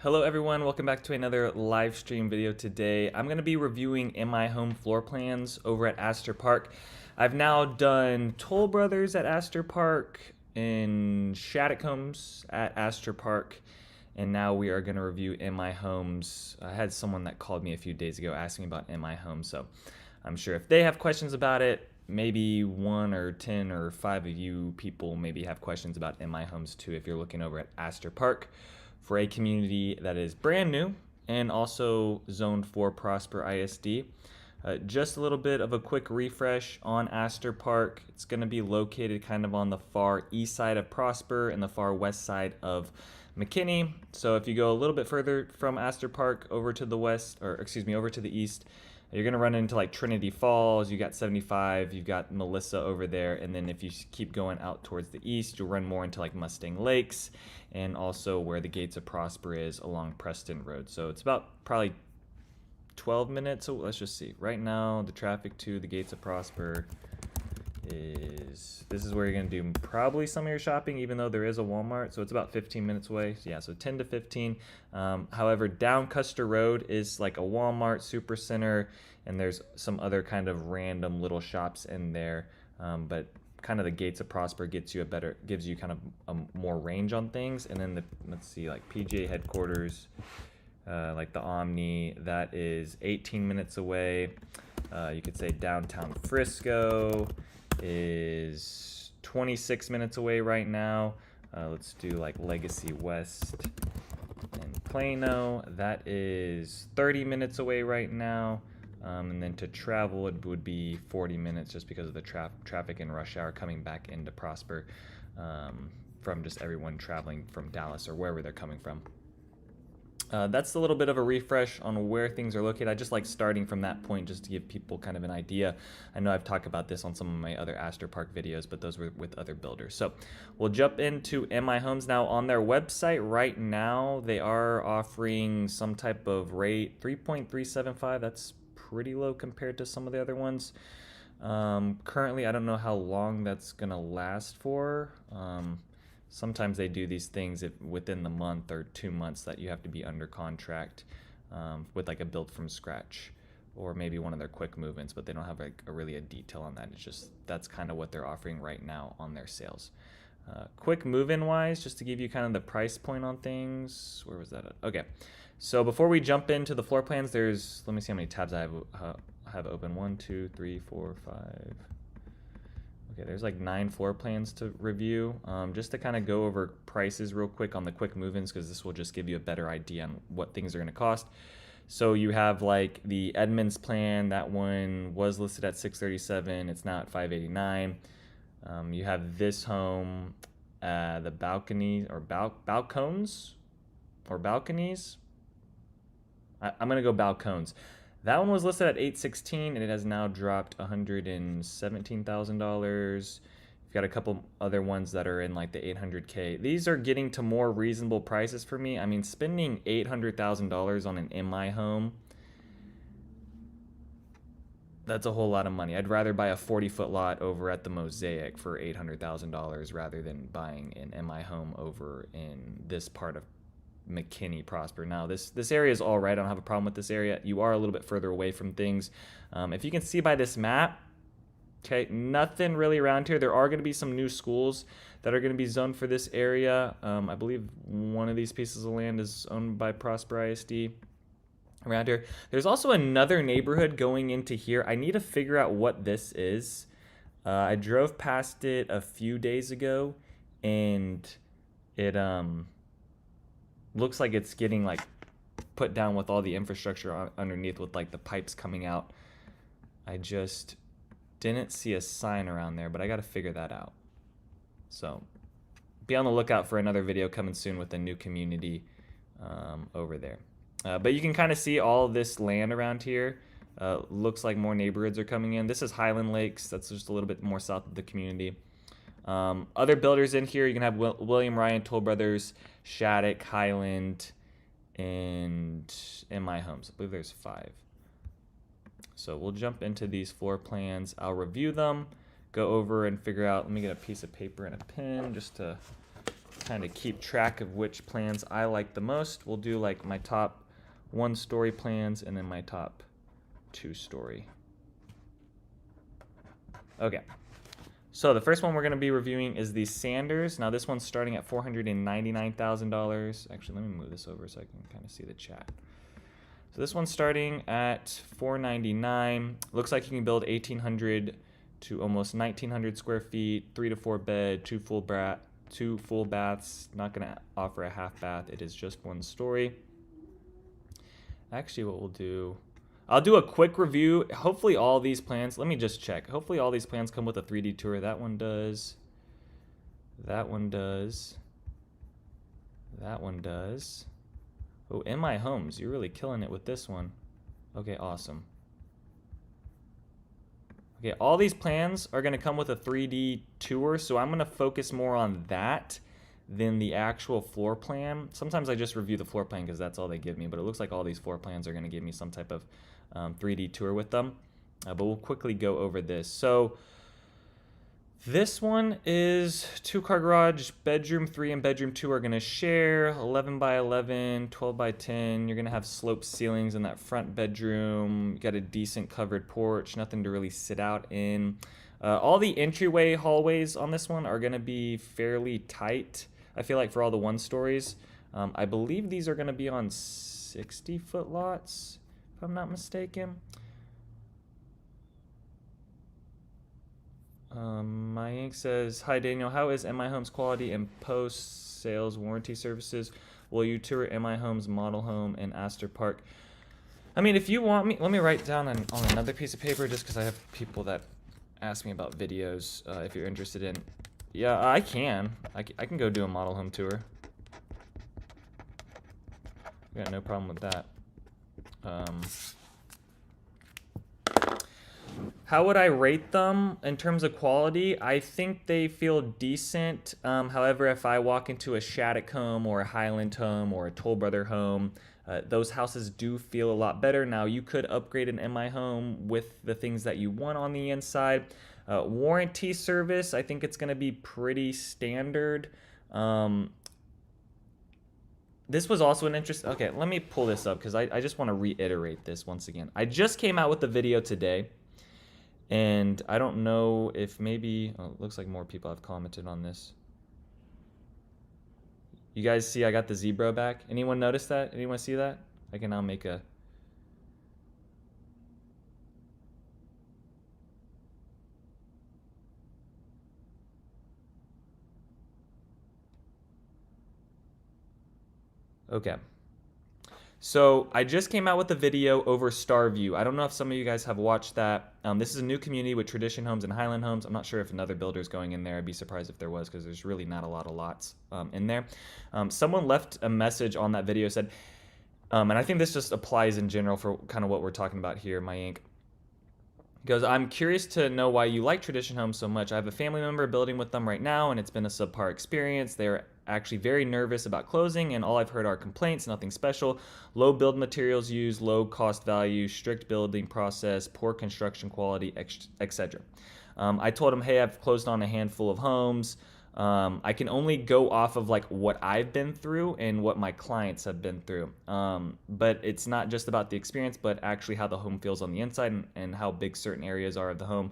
Hello everyone, welcome back to another live stream video today. I'm going to be reviewing MI home floor plans over at Aster Park. I've now done Toll Brothers at Aster Park and Shattuck Homes at Aster Park, and now we are going to review MI homes. I had someone that called me a few days ago asking about MI homes, so I'm sure if they have questions about it, maybe 1 or 10 or 5 of you people maybe have questions about MI homes too if you're looking over at Aster Park for a community that is brand new and also zoned for Prosper ISD. Just a little bit of a quick refresh on Aster Park. It's going to be located kind of on the far east side of Prosper and the far west side of McKinney. So if you go a little bit further from Aster Park over to the west, or excuse me, over to the east, you're going to run into like Trinity Falls, you got 75, you've got Melissa over there, and then if you keep going out towards the east, you'll run more into like Mustang Lakes and also where the Gates of Prosper is along Preston Road. So it's about probably 12 minutes. So let's just see. Right now, the traffic to the Gates of Prosper is, this is where you're going to do probably some of your shopping, even though there is a Walmart. So it's about 15 minutes away. So yeah, so 10 to 15. However, down Custer Road is like a Walmart, Super Center, and there's some other kind of random little shops in there. But kind of the Gates of Prosper gives you kind of a more range on things. And then let's see, like PGA headquarters, like the Omni, that is 18 minutes away. You could say downtown Frisco is 26 minutes away right now. Let's do like Legacy West and Plano. That is 30 minutes away right now. And then to travel, it would be 40 minutes just because of the traffic and rush hour coming back into Prosper from just everyone traveling from Dallas or wherever they're coming from. That's a little bit of a refresh on where things are located. I just like starting from that point just to give people kind of an idea. I know I've talked about this on some of my other Aster Park videos, but those were with other builders. So we'll jump into MI Homes now. On their website right now, they are offering some type of rate, 3.375. That's pretty low compared to some of the other ones. Currently, I don't know how long that's going to last for. Sometimes they do these things within the month or 2 months that you have to be under contract with like a build from scratch or maybe one of their quick movements, but they don't have like really a detail on that. It's just that's kind of what they're offering right now on their sales. Quick move-in wise, just to give you kind of the price point on things. Where was that at? Okay, so before we jump into the floor plans, let me see how many tabs I have open. 1, 2, 3, 4, 5. Okay, there's like 9 floor plans to review. Just to kind of go over prices real quick on the quick move-ins, because this will just give you a better idea on what things are going to cost. So you have like the Edmonds plan. That one was listed at $637. It's now at $589. You have this home, the balcony or balconies. I'm going to go balconies. That one was listed at $816 and it has now dropped $117,000. You've got a couple other ones that are in like the $800K. These are getting to more reasonable prices for me. I mean, spending $800,000 on an MI home, that's a whole lot of money. I'd rather buy a 40-foot lot over at the Mosaic for $800,000 rather than buying an MI home over in this part of McKinney, Prosper. Now this area is all right. I don't have a problem with this area. You are a little bit further away from things. If you can see by this map, okay, nothing really around here. There are going to be some new schools that are going to be zoned for this area. I believe one of these pieces of land is owned by Prosper ISD around here. There's also another neighborhood going into here. I need to figure out what this is. I drove past it a few days ago and it looks like it's getting like put down with all the infrastructure underneath with like the pipes coming out. I just didn't see a sign around there, but I got to figure that out. So be on the lookout for another video coming soon with a new community over there. But you can kind of see all this land around here. Looks like more neighborhoods are coming in. This is Highland Lakes. That's just a little bit more south of the community. Other builders in here, you can have William Ryan, Toll Brothers, Shattuck, Highland, and MI Homes. I believe there's 5. So we'll jump into these floor plans. I'll review them, go over and figure out. Let me get a piece of paper and a pen just to kind of keep track of which plans I like the most, we'll do like my top 1-story plans and then my top 2-story. Okay. So the first one we're going to be reviewing is the Sanders. Now this one's starting at $499,000. Actually, let me move this over so I can kind of see the chat. So this one's starting at $499,000. Looks like you can build 1,800 to almost 1,900 square feet, 3 to 4 bed, 2 full baths. Not going to offer a half bath. It is just 1 story. Actually, what we'll do, I'll do a quick review. Hopefully all these plans, let me just check. Hopefully all these plans come with a 3D tour. That one does. That one does. That one does. Oh, MI Homes, you're really killing it with this one. Okay, awesome. Okay, all these plans are going to come with a 3D tour, so I'm going to focus more on that than the actual floor plan. Sometimes I just review the floor plan because that's all they give me, but it looks like all these floor plans are going to give me some type of 3D tour with them. But we'll quickly go over this. So this one is 2-car garage, bedroom 3 and bedroom 2 are going to share, 11 by 11, 12 by 10. You're going to have sloped ceilings in that front bedroom. You got a decent covered porch, nothing to really sit out in. All the entryway hallways on this one are going to be fairly tight, I feel like, for all the 1-stories. I believe these are going to be on 60-foot lots, if I'm not mistaken. My ink says, "Hi Daniel, how is MI Homes quality and post-sales warranty services? Will you tour MI Homes model home in Aster Park?" I mean, if you want me, let me write down on another piece of paper just because I have people that ask me about videos if you're interested in. Yeah, I can go do a model home tour. Got no problem with that. How would I rate them in terms of quality? I think they feel decent. However, if I walk into a Shattuck home or a Highland home or a Toll Brother home, those houses do feel a lot better. Now, you could upgrade an MI home with the things that you want on the inside. Warranty service, I think it's going to be pretty standard. This was also an interest. Okay, let me pull this up because I just want to reiterate this once again. I just came out with the video today. And I don't know if maybe, oh, it looks like more people have commented on this. You guys see I got the zebra back? Anyone notice that? Anyone see that? I can now make a... Okay. So I just came out with a video over Starview. I don't know if some of you guys have watched that. This is a new community with Tradition Homes and Highland Homes. I'm not sure if another builder is going in there. I'd be surprised if there was because there's really not a lot of lots in there. Someone left a message on that video, said, and I think this just applies in general for kind of what we're talking about here, my ink. He goes, "I'm curious to know why you like Tradition Homes so much. I have a family member building with them right now, and it's been a subpar experience. They're actually very nervous about closing, and all I've heard are complaints, nothing special. Low build materials used, low cost value, strict building process, poor construction quality, etc. I told him, hey, I've closed on a handful of homes. I can only go off of like what I've been through and what my clients have been through. But it's not just about the experience, but actually how the home feels on the inside and how big certain areas are of the home.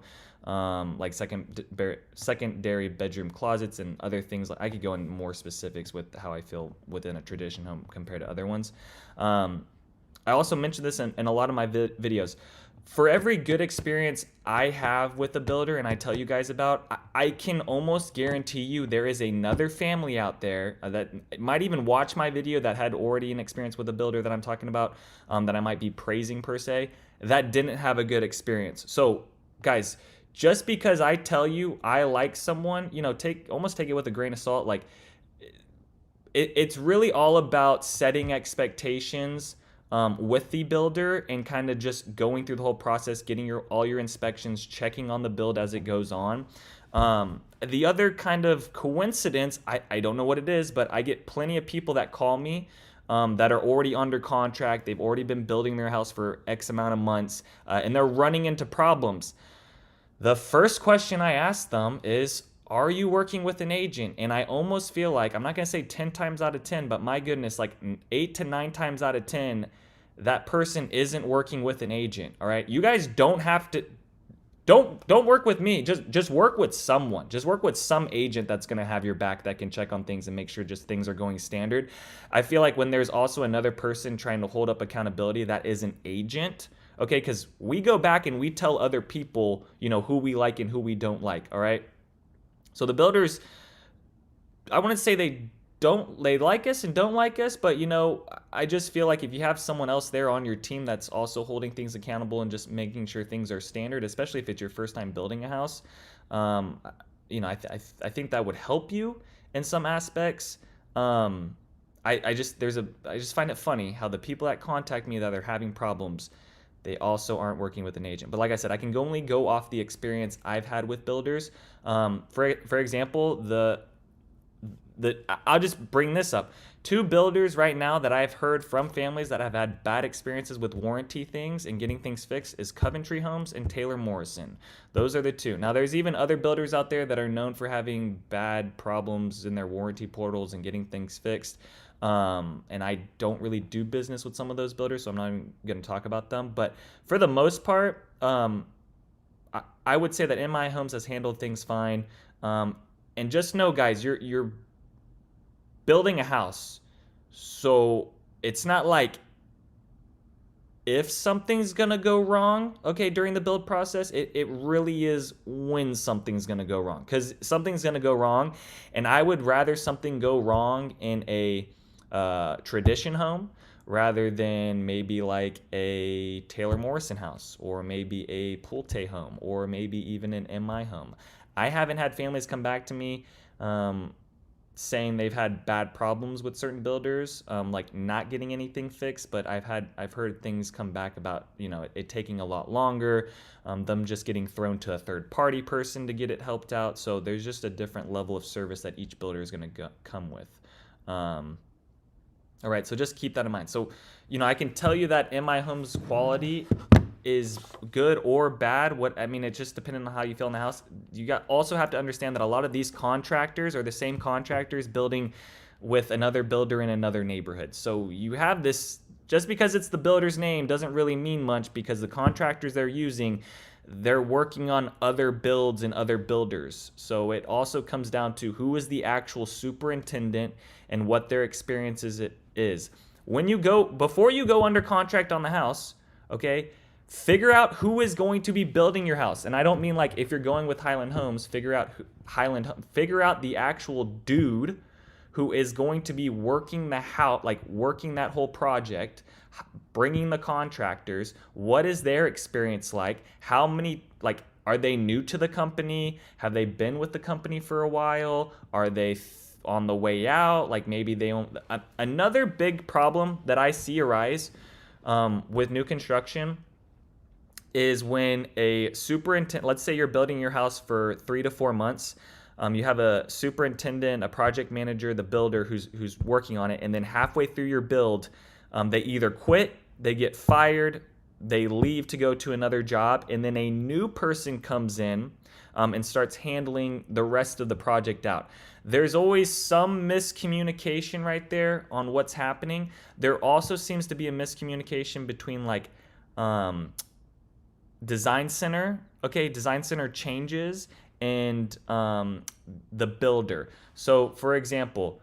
Like secondary bedroom closets and other things. Like I could go into more specifics with how I feel within a Tradition home compared to other ones. I also mentioned this in a lot of my videos. For every good experience I have with a builder and I tell you guys about, I can almost guarantee you there is another family out there that might even watch my video that had already an experience with a builder that I'm talking about, that I might be praising per se, that didn't have a good experience. So guys, just because I tell you I like someone, you know, almost take it with a grain of salt. Like it's really all about setting expectations with the builder and kind of just going through the whole process, getting all your inspections, checking on the build as it goes on. The other kind of coincidence, I don't know what it is, but I get plenty of people that call me that are already under contract. They've already been building their house for X amount of months, and they're running into problems. The first question I ask them is, are you working with an agent? And I almost feel like, I'm not going to say 10 times out of 10, but my goodness, like 8 to 9 times out of 10, that person isn't working with an agent. All right. You guys don't have to, don't work with me. Just work with someone. Just work with some agent that's going to have your back, that can check on things and make sure just things are going standard. I feel like when there's also another person trying to hold up accountability that is an agent, okay, because we go back and we tell other people, who we like and who we don't like. All right. So the builders, I wouldn't say they like us and don't like us, but I just feel like if you have someone else there on your team that's also holding things accountable and just making sure things are standard, especially if it's your first time building a house, I think that would help you in some aspects. I just find it funny how the people that contact me that are having problems, they also aren't working with an agent. But like I said, I can only go off the experience I've had with builders. For example, I'll just bring this up. 2 builders right now that I've heard from families that have had bad experiences with warranty things and getting things fixed is Coventry Homes and Taylor Morrison. Those are the 2. Now there's even other builders out there that are known for having bad problems in their warranty portals and getting things fixed. And I don't really do business with some of those builders, so I'm not even going to talk about them. But for the most part, I would say that MI Homes has handled things fine. And just know, guys, you're building a house, so it's not like if something's gonna go wrong, okay, during the build process. It really is when something's gonna go wrong, because something's gonna go wrong, and I would rather something go wrong in a tradition home rather than maybe like a Taylor Morrison house, or maybe a Pulte home, or maybe even an MI home. I haven't had families come back to me saying they've had bad problems with certain builders, like not getting anything fixed, but I've heard things come back about it taking a lot longer, them just getting thrown to a third party person to get it helped out. So there's just a different level of service that each builder is going to come with. All right, so just keep that in mind. So I can tell you that MI Homes quality is good or bad. It's just depending on how you feel in the house. You also have to understand that a lot of these contractors are the same contractors building with another builder in another neighborhood. So you have this, just because it's the builder's name doesn't really mean much, because the contractors they're using, they're working on other builds and other builders. So it also comes down to who is the actual superintendent and what their experience is. Before you go under contract on the house, okay, figure out who is going to be building your house. And I don't mean like if you're going with Highland Homes, figure out the actual dude who is going to be working the house, like working that whole project, bringing the contractors. What is their experience like? How many, like, are they new to the company? Have they been with the company for a while? Are they on the way out? Like maybe they own. Another big problem that I see arise with new construction is when a superintendent, let's say you're building your house for 3 to 4 months, you have a superintendent, a project manager, the builder who's working on it, and then halfway through your build, they either quit, they get fired, they leave to go to another job, and then a new person comes in and starts handling the rest of the project out. There's always some miscommunication right there on what's happening. There also seems to be a miscommunication between like design center changes and the builder. So for example,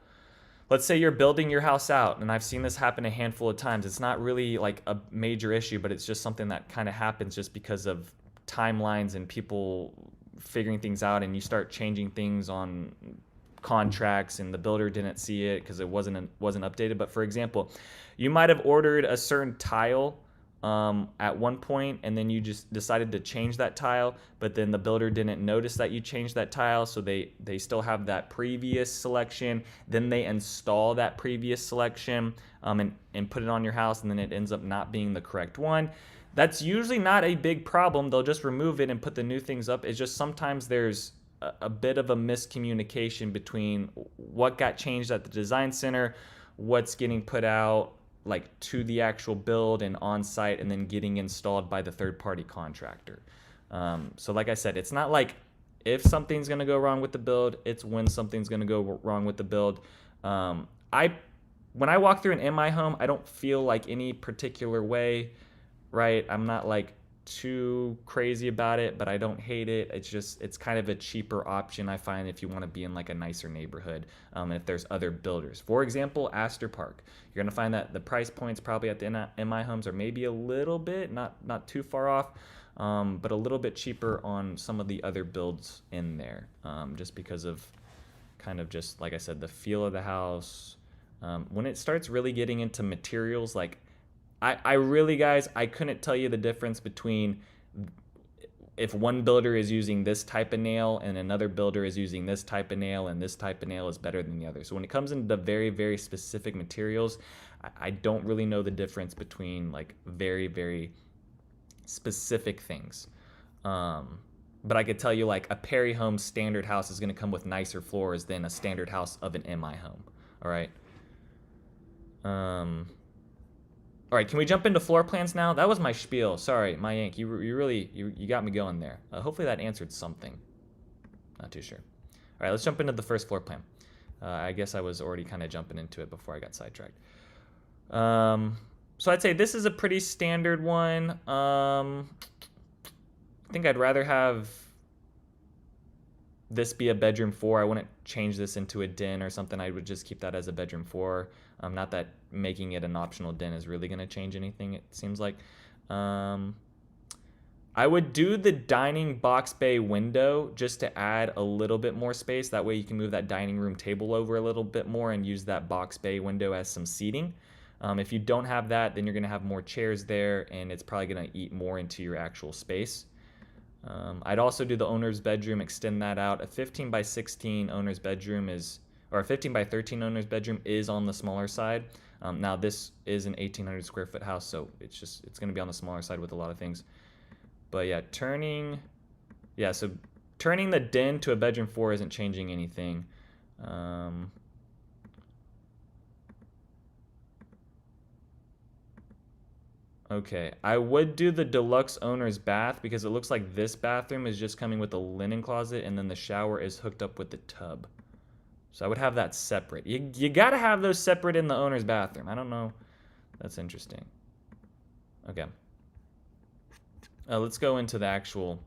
let's say you're building your house out, and I've seen this happen a handful of times. It's not really like a major issue, but it's just something that kind of happens just because of timelines and people figuring things out, and you start changing things on contracts and the builder didn't see it because it wasn't updated. But for example, you might have ordered a certain tile at one point, and then you just decided to change that tile, but then the builder didn't notice that you changed that tile, so they still have that previous selection. Then they install that previous selection and put it on your house, and then it ends up not being the correct one. That's usually not a big problem. They'll just remove it and put the new things up. It's just sometimes there's a bit of a miscommunication between what got changed at the design center, what's getting put out like to the actual build and on site, and then getting installed by the third party contractor. So like I said, it's not like if something's going to go wrong with the build, it's when something's going to go wrong with the build. When I walk through an in my home, I don't feel like any particular way, right? I'm not like too crazy about it, but I don't hate it. It's kind of a cheaper option, I find, if you want to be in like a nicer neighborhood, and if there's other builders. For example, Aster Park. You're going to find that the price points probably at the MI homes are maybe a little bit, not too far off, but a little bit cheaper on some of the other builds in there, just because of kind of just, like I said, the feel of the house. When it starts really getting into materials, like I really, guys, I couldn't tell you the difference between if one builder is using this type of nail and another builder is using this type of nail, and this type of nail is better than the other. So when it comes into very, very specific materials, I don't really know the difference between like very, very specific things. But I could tell you, like, a Perry Home standard house is going to come with nicer floors than a standard house of an MI home. All right. All right, can we jump into floor plans now? That was my spiel. Sorry, my Yank. You really got me going there. Hopefully that answered something. Not too sure. All right, let's jump into the first floor plan. I guess I was already kind of jumping into it before I got sidetracked. So I'd say this is a pretty standard one. I think I'd rather have this be a bedroom 4. I wouldn't change this into a den or something. I would just keep that as a bedroom 4. Not that making it an optional den is really going to change anything, it seems like. I would do the dining box bay window just to add a little bit more space. That way you can move that dining room table over a little bit more and use that box bay window as some seating. If you don't have that, then you're going to have more chairs there, and it's probably going to eat more into your actual space. I'd also do the owner's bedroom, extend that out. A 15 by 16 owner's bedroom is, or a 15 by 13 owner's bedroom is on the smaller side. Now this is an 1,800 square foot house, so it's going to be on the smaller side with a lot of things. But yeah, turning the den to a bedroom 4 isn't changing anything. Okay, I would do the deluxe owner's bath because it looks like this bathroom is just coming with a linen closet, and then the shower is hooked up with the tub. So I would have that separate. You got to have those separate in the owner's bathroom. I don't know. That's interesting. Okay. Let's go into the actual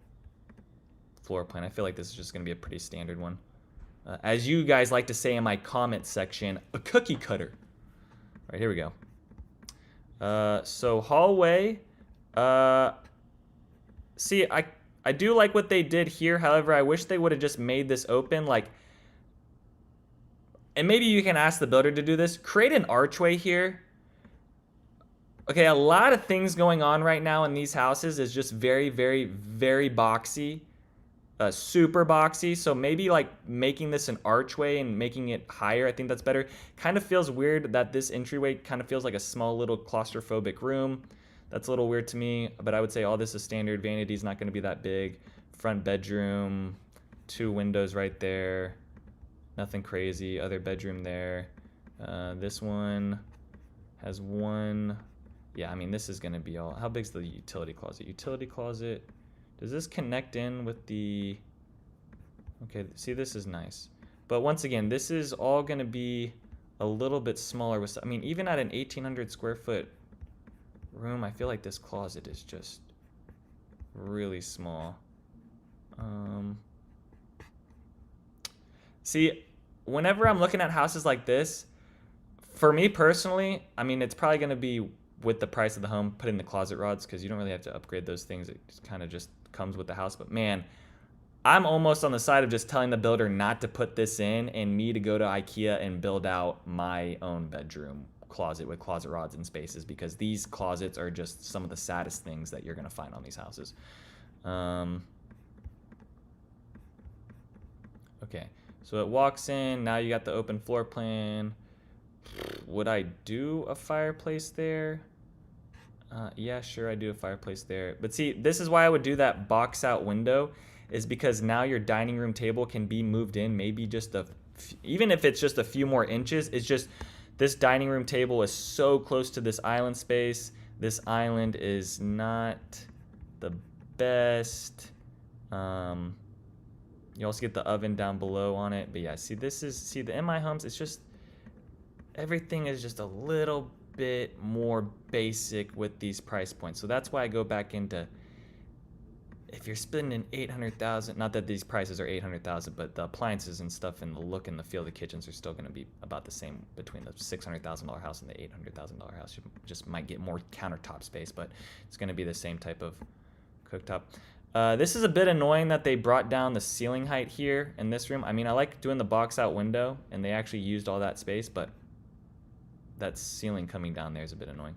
floor plan. I feel like this is just going to be a pretty standard one. As you guys like to say in my comment section, a cookie cutter. All right, here we go. So hallway, see, I do like what they did here. However, I wish they would have just made this open, like, and maybe you can ask the builder to do this. Create an archway here. Okay, a lot of things going on right now in these houses is just very, very, very boxy. Super boxy, so maybe like making this an archway and making it higher, I think that's better. Kind of feels weird that this entryway kind of feels like a small little claustrophobic room. That's a little weird to me, but I would say all this is standard. Vanity's not going to be that big. Front bedroom, 2 windows right there. Nothing crazy. Other bedroom there. This one has 1. Yeah, I mean, this is going to be all. How big's the utility closet? Utility closet. Does this connect in with the... Okay, see, this is nice. But once again, this is all going to be a little bit smaller. I mean, even at an 1,800 square foot room, I feel like this closet is just really small. See, whenever I'm looking at houses like this, for me personally, I mean, it's probably going to be with the price of the home, put in the closet rods, because you don't really have to upgrade those things. It kind of just comes with the house. But man, I'm almost on the side of just telling the builder not to put this in and me to go to IKEA and build out my own bedroom closet with closet rods and spaces, because these closets are just some of the saddest things that you're going to find on these houses. Okay, so it walks in. Now you got the open floor plan. Would I do a fireplace there? Yeah, sure, I do a fireplace there. But see, this is why I would do that box out window, is because now your dining room table can be moved in, maybe just even if it's just a few more inches. It's just this dining room table is so close to this island space. This island is not the best. You also get the oven down below on it. But yeah, see, the In My Homes, it's just, everything is just a little bit more basic with these price points. So that's why I go back into, if you're spending 800,000, not that these prices are 800,000, but the appliances and stuff and the look and the feel of the kitchens are still going to be about the same between the $600,000 house and the $800,000 house. You just might get more countertop space, but it's going to be the same type of cooktop. This is a bit annoying that they brought down the ceiling height here in this room. I mean, I like doing the box out window, and they actually used all that space, but that ceiling coming down there is a bit annoying.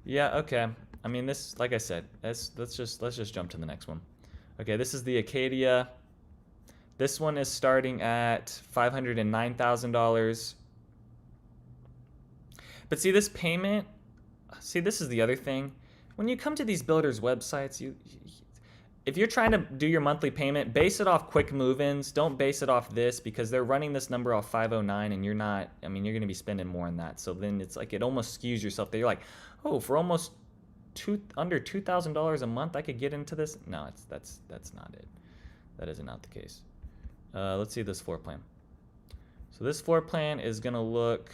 Yeah, okay. I mean, this, like I said, let's just jump to the next one. Okay, this is the Acadia. This one is starting at $509,000. But see, this payment, see, this is the other thing. When you come to these builders' websites, if you're trying to do your monthly payment, base it off quick move-ins. Don't base it off this, because they're running this number off 509 and you're not, I mean, you're going to be spending more than that. So then it's like, it almost skews yourself there. You're like, oh, for almost under $2,000 a month, I could get into this. No, that's not it. That is not the case. Let's see this floor plan. So this floor plan is going to look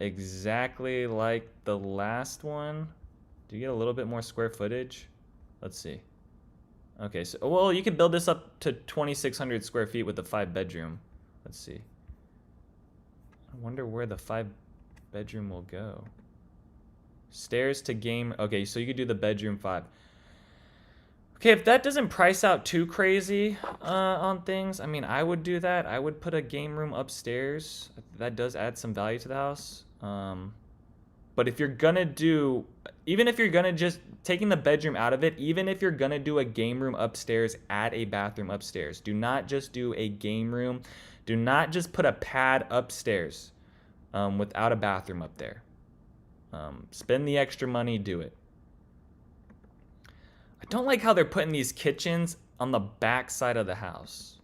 exactly like the last one. Do you get a little bit more square footage? Let's see. Okay, so, well, you could build this up to 2,600 square feet with a 5-bedroom. Let's see. I wonder where the 5-bedroom will go. Stairs to game. Okay, so you could do the bedroom 5. Okay, if that doesn't price out too crazy on things, I mean, I would do that. I would put a game room upstairs. That does add some value to the house. But if you're gonna do, even if you're gonna just, taking the bedroom out of it, even if you're gonna do a game room upstairs, add a bathroom upstairs. Do not just do a game room. Do not just put a pad upstairs without a bathroom up there. Spend the extra money, do it. I don't like how they're putting these kitchens on the back side of the house.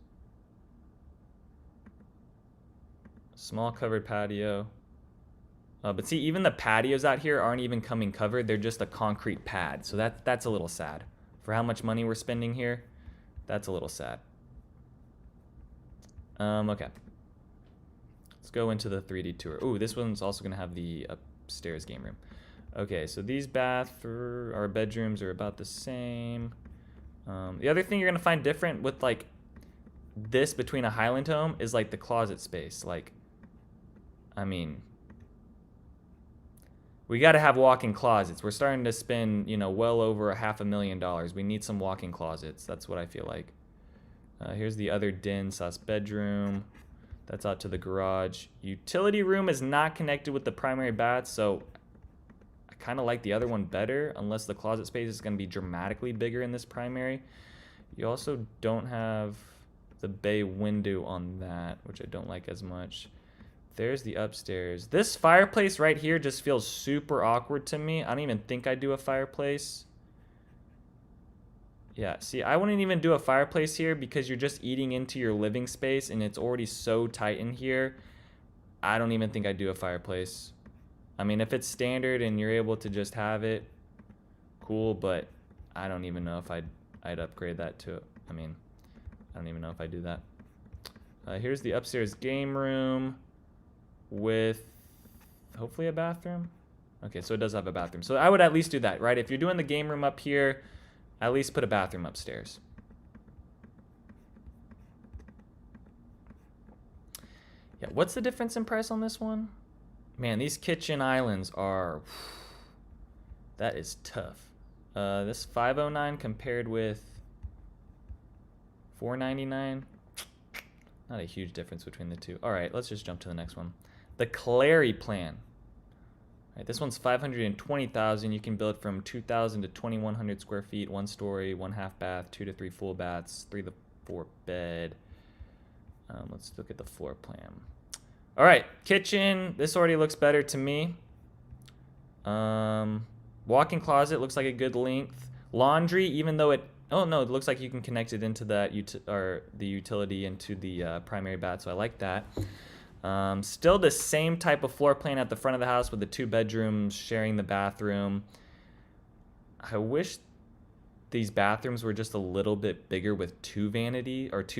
Small covered patio. But see, even the patios out here aren't even coming covered. They're just a concrete pad. So that's a little sad. For how much money we're spending here, that's a little sad. Okay. Let's go into the 3D tour. Ooh, this one's also going to have the upstairs game room. Okay, so these our bedrooms are about the same. The other thing you're going to find different with, like, this between a Highland home is, like, the closet space. Like, I mean, we got to have walk-in closets. We're starting to spend, you know, well over $500,000. We need some walk-in closets. That's what I feel like. Here's the other den/bedroom. That's out to the garage. Utility room is not connected with the primary bath, so I kind of like the other one better, unless the closet space is going to be dramatically bigger in this primary. You also don't have the bay window on that, which I don't like as much. There's the upstairs. This fireplace right here just feels super awkward to me. I don't even think I'd do a fireplace. Yeah, see, I wouldn't even do a fireplace here because you're just eating into your living space and it's already so tight in here. I don't even think I'd do a fireplace. I mean, if it's standard and you're able to just have it, cool, but I don't even know if I'd upgrade that to, I mean, I don't even know if I do that. Here's the upstairs game room with hopefully a bathroom. Okay, so it does have a bathroom. So I would at least do that, right? If you're doing the game room up here, at least put a bathroom upstairs. Yeah, what's the difference in price on this one? Man, these kitchen islands are, that is tough. This 509 compared with 499. Not a huge difference between the two. All right, let's just jump to the next one. The Clary plan. All right, this one's 520,000. You can build from 2,000 to 2,100 square feet, 1 story, 1 half bath, 2 to 3 full baths, 3 to 4 bed. Let's look at the floor plan. All right, kitchen. This already looks better to me. Walk-in closet looks like a good length. Laundry, even though it, oh no, it looks like you can connect it into that the utility into the primary bath. So I like that. Still the same type of floor plan at the front of the house with the 2 bedrooms sharing the bathroom. I wish these bathrooms were just a little bit bigger with 2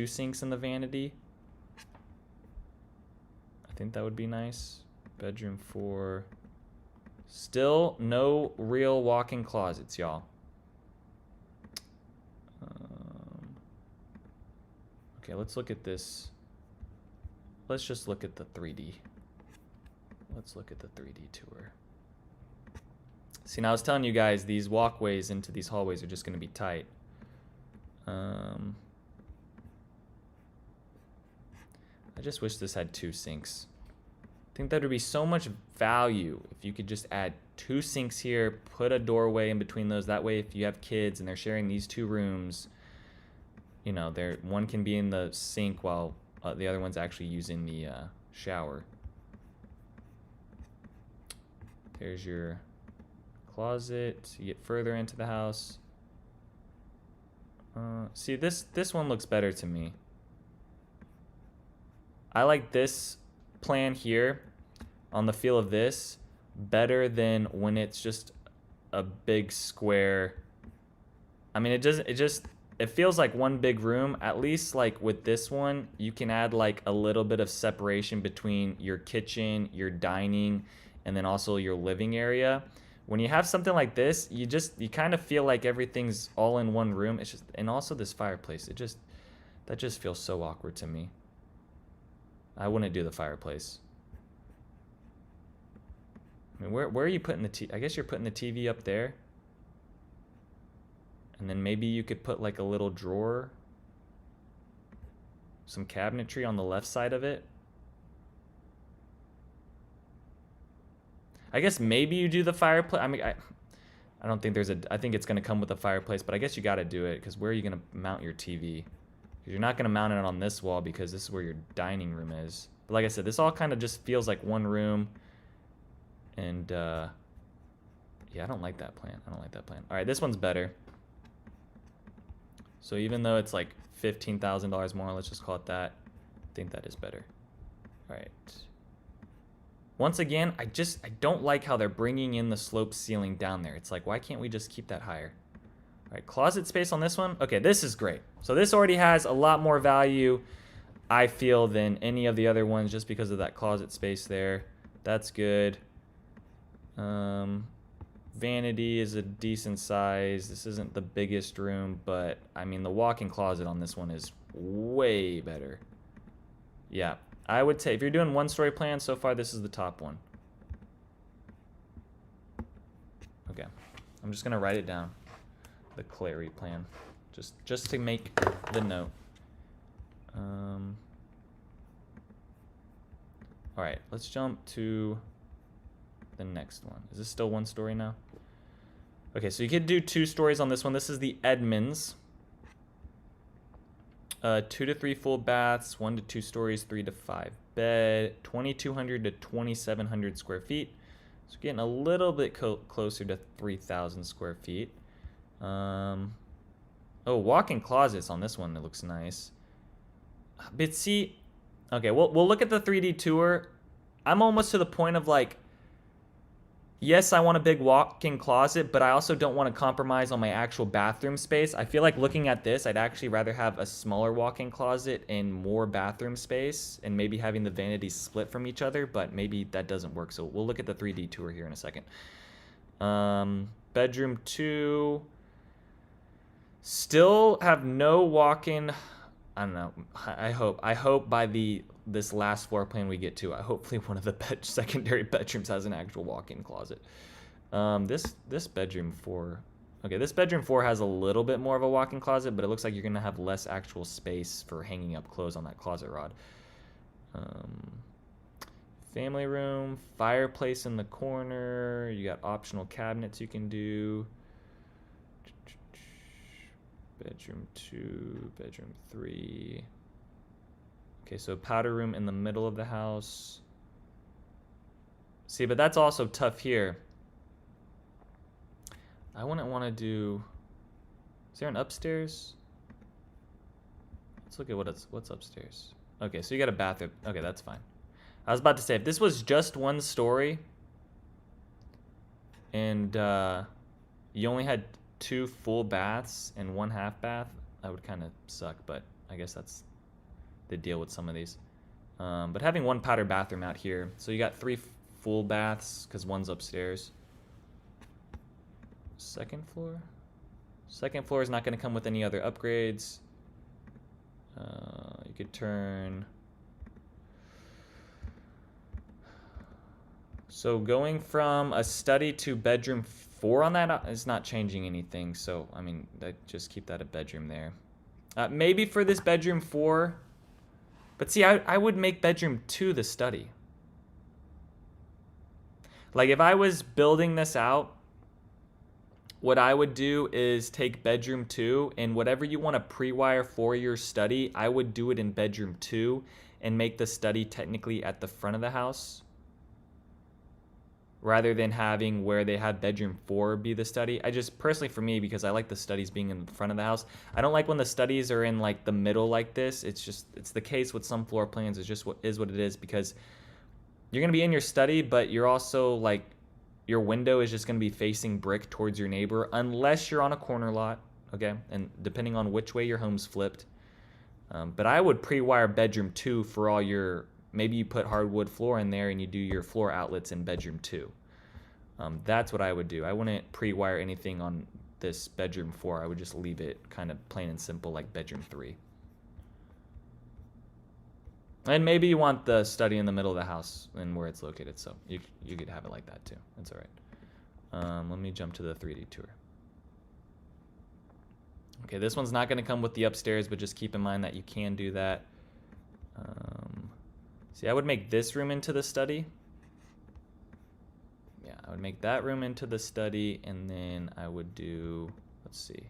sinks in the vanity. I think that would be nice. Bedroom 4. Still no real walk-in closets, y'all. Okay, let's look at this. Let's just look at the 3D. Let's look at the 3D tour. See, now I was telling you guys, these walkways into these hallways are just going to be tight. I just wish this had 2 sinks. I think that would be so much value if you could just add 2 sinks here, put a doorway in between those. That way, if you have kids and they're sharing these 2 rooms, you know, one can be in the sink while the other one's actually using the shower. There's your closet. You get further into the house. See, this one looks better to me. I like this plan here on the feel of this better than when it's just a big square. I mean, it feels like one big room. At least like with this one, you can add like a little bit of separation between your kitchen, your dining, and then also your living area. When you have something like this, you kind of feel like everything's all in one room. It's just, and also this fireplace, that just feels so awkward to me. I wouldn't do the fireplace. I mean, where are you putting the TV? I guess you're putting the TV up there. And then maybe you could put like a little drawer, some cabinetry on the left side of it. I guess maybe you do the fireplace. I mean, I don't think I think it's going to come with a fireplace, but I guess you got to do it because where are you going to mount your TV? Because you're not going to mount it on this wall because this is where your dining room is. But like I said, this all kind of just feels like one room. And yeah, I don't like that plan. I don't like that plan. All right, this one's better. So even though it's like $15,000 more, let's just call it that. I think that is better. All right. Once again, I don't like how they're bringing in the slope ceiling down there. It's like, why can't we just keep that higher? All right, closet space on this one. Okay, this is great. So this already has a lot more value, I feel, than any of the other ones just because of that closet space there. That's good. Vanity is a decent size. This isn't the biggest room, but I mean, the walk-in closet on this one is way better. Yeah, I would say if you're doing 1-story plan, so far this is the top one. Okay, I'm just gonna write it down. The Clary plan, just to make the note. All right, let's jump to the next one. Is this still 1 story now? Okay, so you could do 2 stories on this one. This is the Edmonds. 2 to 3 full baths, 1 to 2 stories, 3 to 5 bed, 2,200 to 2,700 square feet. So getting a little bit closer to 3,000 square feet. Oh, walk-in closets on this one. It looks nice. But see, okay, we'll look at the 3D tour. I'm almost to the point of like, yes, I want a big walk-in closet, but I also don't want to compromise on my actual bathroom space. I feel like looking at this, I'd actually rather have a smaller walk-in closet and more bathroom space and maybe having the vanities split from each other, but maybe that doesn't work. So we'll look at the 3D tour here in a second. Bedroom 2. Still have no walk-in. I don't know. I hope by this last floor plan we get to, hopefully one of the secondary bedrooms has an actual walk-in closet. This bedroom 4. Okay, this bedroom 4 has a little bit more of a walk-in closet, but it looks like you're gonna have less actual space for hanging up clothes on that closet rod. Family room, fireplace in the corner. You got optional cabinets you can do. Bedroom 2, bedroom 3. Okay, so powder room in the middle of the house. See, but that's also tough here. I wouldn't want to do... Is there an upstairs? Let's look at what's upstairs. Okay, so you got a bathroom. Okay, that's fine. I was about to say, if this was just one story and you only had 2 full baths and 1 half bath, that would kind of suck, but I guess that's the deal with some of these. But having 1 powder bathroom out here, so you got 3 full baths because 1's upstairs. Second floor? Second floor is not going to come with any other upgrades. You could turn... So going from a study to bedroom 4 on that is not changing anything. So, I mean, just keep that a bedroom there. Maybe for this bedroom 4. But see, I would make bedroom 2 the study. Like, if I was building this out, what I would do is take bedroom 2, and whatever you want to pre-wire for your study, I would do it in bedroom 2 and make the study technically at the front of the house, rather than having where they have bedroom 4 be the study. I just, personally for me, because I like the studies being in the front of the house, I don't like when the studies are in like the middle like this. It's the case with some floor plans. It's just what it is, because you're going to be in your study, but you're also like, your window is just going to be facing brick towards your neighbor, unless you're on a corner lot, okay? And depending on which way your home's flipped. But I would pre-wire bedroom 2 for all your, maybe you put hardwood floor in there and you do your floor outlets in bedroom 2. That's what I would do. I wouldn't pre-wire anything on this bedroom 4. I would just leave it kind of plain and simple like bedroom 3. And maybe you want the study in the middle of the house and where it's located, so you could have it like that too. That's all right. Let me jump to the 3D tour. Okay, this one's not going to come with the upstairs, but just keep in mind that you can do that. See, I would make this room into the study. Yeah, I would make that room into the study, and then I would do, let's see.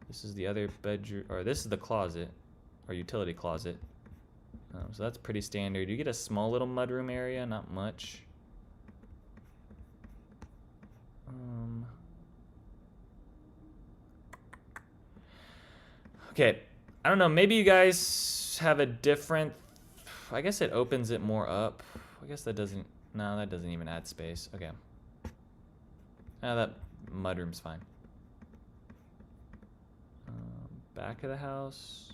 This is the other bedroom, or this is the closet, or utility closet. So that's pretty standard. You get a small little mudroom area, not much. Okay, I don't know, maybe you guys have a different, I guess it opens it more up. I guess that doesn't, no, that doesn't even add space. Okay. That mudroom's fine. Back of the house.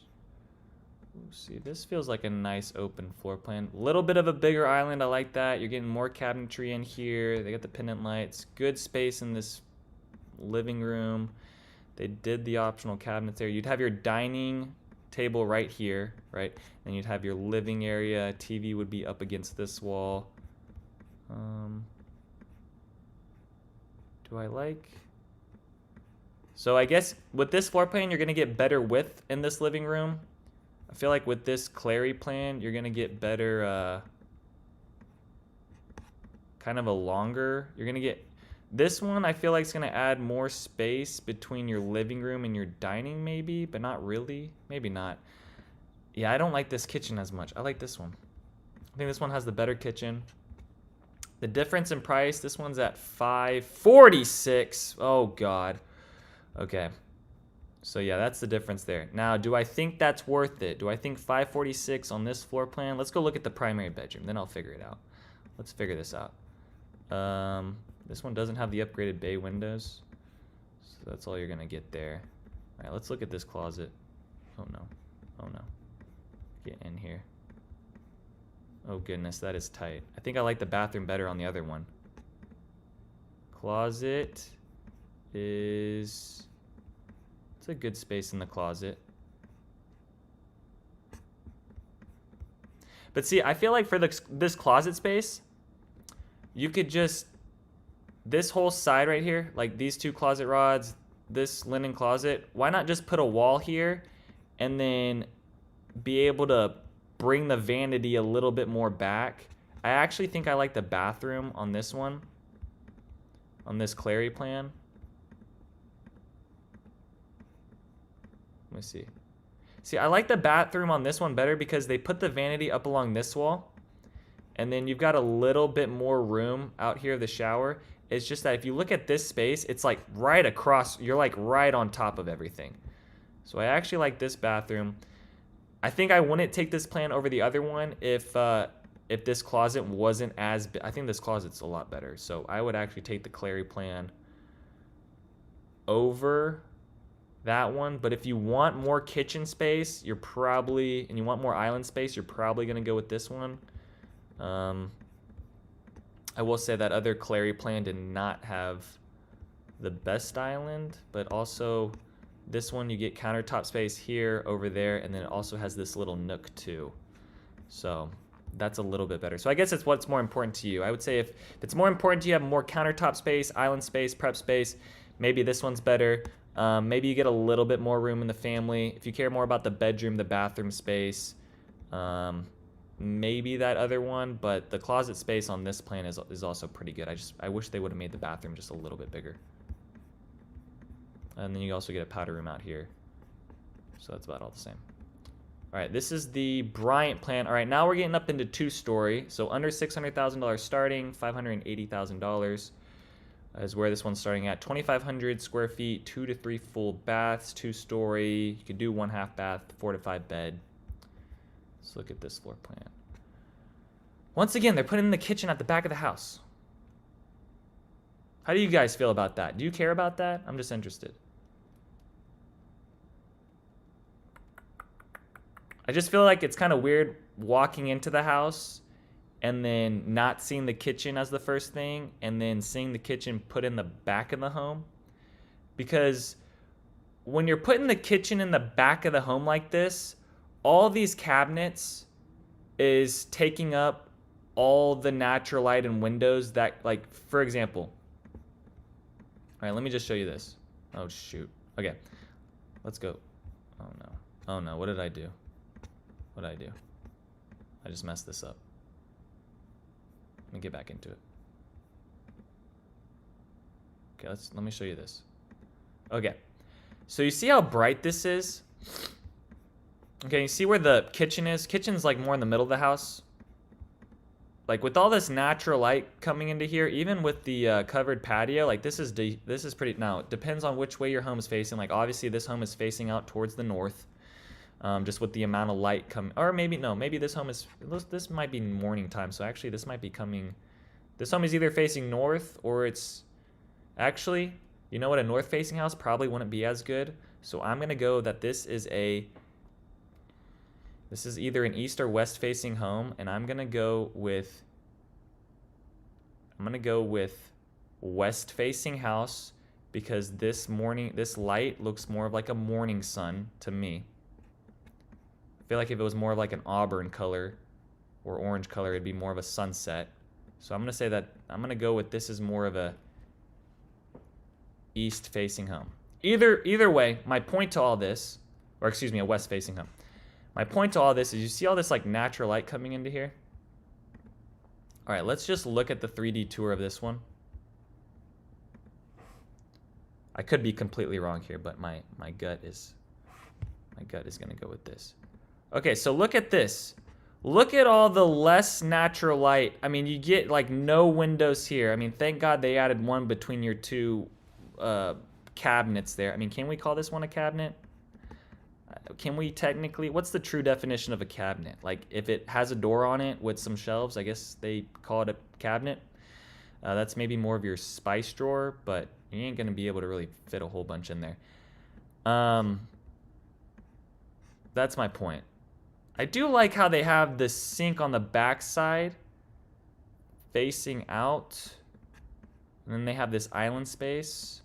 Ooh, see, this feels like a nice open floor plan. A little bit of a bigger island, I like that. You're getting more cabinetry in here. They got the pendant lights. Good space in this living room. They did the optional cabinets there. You'd have your dining table right here, right? And you'd have your living area. TV would be up against this wall. Do I like... So I guess with this floor plan, you're going to get better width in this living room. I feel like with this Clary plan, you're going to get better, kind of a longer, you're going to get, this one I feel like is going to add more space between your living room and your dining maybe, but not really, maybe not. Yeah, I don't like this kitchen as much. I like this one. I think this one has the better kitchen. The difference in price, this one's at $546. Oh God. Okay. So yeah, that's the difference there. Now, do I think that's worth it? Do I think $546 on this floor plan? Let's go look at the primary bedroom, then I'll figure it out. Let's figure this out. This one doesn't have the upgraded bay windows, so that's all you're gonna get there. All right, let's look at this closet. Oh no, oh no. Get in here. Oh goodness, that is tight. I think I like the bathroom better on the other one. Closet is... It's a good space in the closet. But see, I feel like for this closet space, you could just, this whole side right here, like these 2 closet rods, this linen closet, why not just put a wall here and then be able to bring the vanity a little bit more back? I actually think I like the bathroom on this one, on this Clary plan. Let me see. See, I like the bathroom on this one better because they put the vanity up along this wall. And then you've got a little bit more room out here of the shower. It's just that if you look at this space, it's like right across, you're like right on top of everything. So I actually like this bathroom. I think I wouldn't take this plan over the other one if if this closet wasn't as I think this closet's a lot better. So I would actually take the Clary plan over that one. But if you want more kitchen space, and you want more island space, you're probably going to go with this one. I will say that other Clary plan did not have the best island, but also this one you get countertop space here, over there, and then it also has this little nook too. So that's a little bit better. So I guess it's what's more important to you. I would say if it's more important to you have more countertop space, island space, prep space, maybe this one's better. Maybe you get a little bit more room in the family. If you care more about the bedroom, the bathroom space, maybe that other one, but the closet space on this plan is also pretty good. I wish they would have made the bathroom just a little bit bigger. And then you also get a powder room out here. So that's about all the same. All right, this is the Bryant plan. All right, now we're getting up into 2-story. So under $600,000 starting, $580,000 is where this one's starting at. 2,500 square feet, 2 to 3 full baths, 2-story. You could do 1 half bath, 4 to 5 bed. Let's look at this floor plan. Once again, they're putting the kitchen at the back of the house. How do you guys feel about that? Do you care about that? I'm just interested. I just feel like it's kind of weird walking into the house and then not seeing the kitchen as the first thing and then seeing the kitchen put in the back of the home. Because when you're putting the kitchen in the back of the home like this, all these cabinets is taking up all the natural light and windows that, like, for example. All right, let me just show you this. Oh, shoot. Okay, let's go. Oh, no. Oh, no, what did I do? What did I do? I just messed this up. Let me get back into it. Okay, let me show you this. Okay, so you see how bright this is? Okay, you see where the kitchen is? Kitchen's like more in the middle of the house. Like with all this natural light coming into here, even with the covered patio, like this is pretty. Now it depends on which way your home is facing. Like obviously this home is facing out towards the north. Just with the amount of light coming, or maybe no, maybe this home is, this might be morning time, so actually this might be coming, this home is either facing north or it's, actually, you know what, a north facing house probably wouldn't be as good, so I'm going to go that this is either an east or west facing home, and I'm going to go with west facing house, because this light looks more of like a morning sun to me. I feel like if it was more of like an auburn color or orange color, it'd be more of a sunset. So I'm going to say that I'm going to go with this is more of a east facing home. Either way, my point to all this, or excuse me, a west facing home. My point to all this is you see all this like natural light coming into here? All right, let's just look at the 3D tour of this one. I could be completely wrong here, but my gut is going to go with this. Okay, so look at this. Look at all the less natural light. I mean, you get like no windows here. I mean, thank God they added one between your two cabinets there. I mean, can we call this one a cabinet? Can we technically, what's the true definition of a cabinet? Like if it has a door on it with some shelves, I guess they call it a cabinet. That's maybe more of your spice drawer, but you ain't going to be able to really fit a whole bunch in there. That's my point. I do like how they have the sink on the back side facing out. And then they have this island space.